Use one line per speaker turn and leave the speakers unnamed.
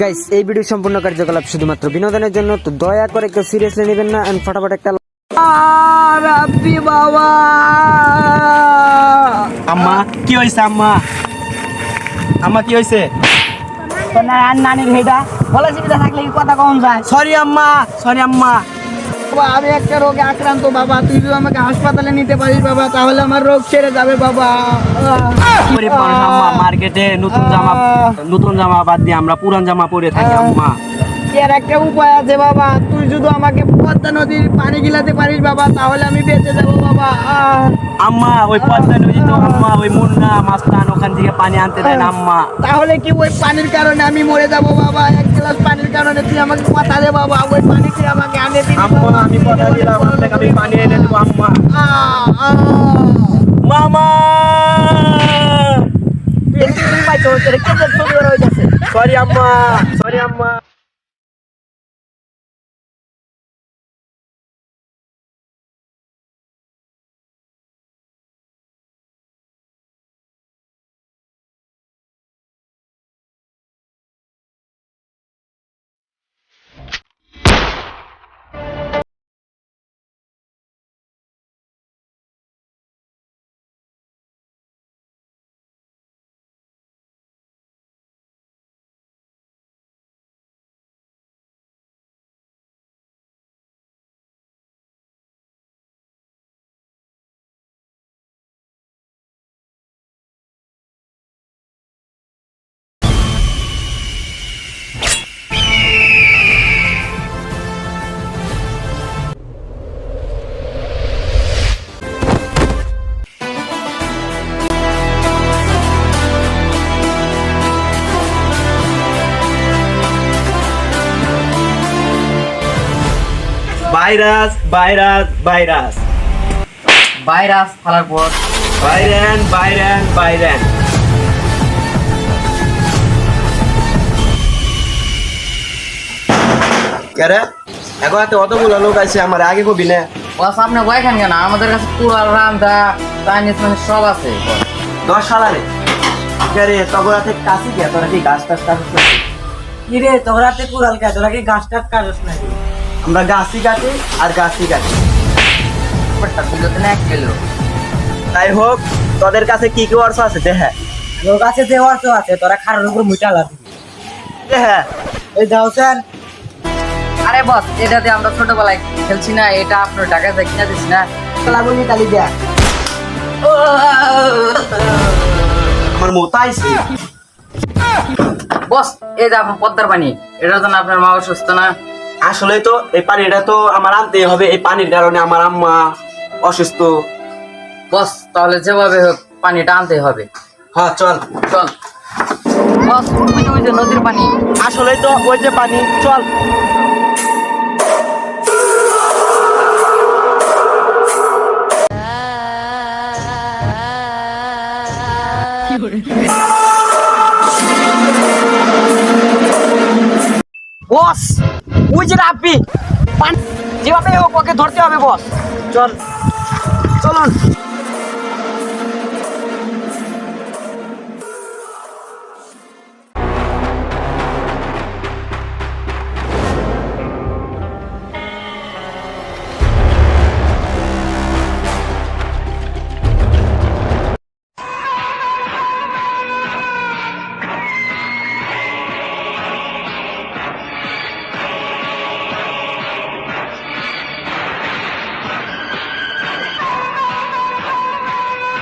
Guys এই video সম্পূর্ণ কার্যকলাপ শুধুমাত্র বিনোদনের জন্য, তো দয়া করে কেউ সিরিয়াসলি নেবেন না। এন্ড ফটাফট একটা রাব্বি বাবা।
আম্মা কি হইছে? আম্মা কি হইছে?
নানির হেডা বলে চিকিৎসা থাকলে কি কথা কম যায়।
সরি আম্মা।
বাবা আমি একটা রোগে আক্রান্ত বাবা, তুই যদি আমাকে হাসপাতালে নিতে পারিস বাবা তাহলে আমার রোগ সেরে যাবে বাবা।
গরিব মানুষ আম্মা, মার্কেটে নতুন জামা বাদ দিয়ে আমরা পুরান জামা পরে থাকি আম্মা।
এর একটা উপায় আছে বাবা, তুই যদি আমাকে পদ্মা নদীর পানি গিলাতে পারিস বাবা তাহলে আমি বেঁচে যাবো বাবা।
আম্মা ওই পদ্মা নদী তো আম্মা ওই মুন্না মাস্তান ওখান থেকে পানি আনতে দেন আম্মা।
তাহলে কি ওই পানির কারণে আমি মরে যাবো বাবা? এক গ্লাস পানির কারণে তুই আমাকে কথা দে বাবা, ওই পানি তুই আমাকে আনে দিবি
আম্মা। আমি কথা দিলাম আপনাকে, আমি পানি এনে দেবো আম্মা। মামা সরি আম্মা। ভাইরাস
ফালার পর
বাইরেন কেরে এখন এত অতগুলো লোক আছে আমার আগে কবি না।
বস আপনি বয়খান কেন? আমাদের কাছে কুড়াল রান্দা চাইনিজ মানে সব আছে।
10 সালারে কেরে তগরাতে কাশি কে তোরা কি গাছ টাছ কাটছ নাকি?
কি রে তোরাতে কুড়াল কে? তোরা কি গাছ টাছ কাটছ নাকি?
আমরা গাছই কাটি আর গাছই কাটি।
এক কিলো
তাই হোক, তোদের কাছে কি কি অর্থ আছে দেখে?
লোক আছে যে অর্থ আছে, তোরা খারার উপর মুইটা লাগবি।
দেখে
এই দাও স্যার। আরে বস এটাতে আমরা ছোটবেলায় খেলছি না, এটা আপনার টাকায় যায় কিনা দিচ্ছি না, লাগুনি তালি দেয়া।
আমার মতো আইছি।
বস এই যে আপনার পদ্মার পানি, এটার জন্য আপনার মা অসুস্থ না?
আসলে তো এই পানিটা তো আমার আনতেই হবে, এই পানির কারণে আমার আম্মা অসুস্থ।
বস তাহলে যেভাবে হোক পানিটা আনতে হবে।
হ্যাঁ চল।
বস ওই যে নদীর পানি।
আসলে তো ওই যে পানি, চল।
বস ওই যে রাব্বি যেভাবে হোক ওকে ধরতে হবে বস।
চলুন।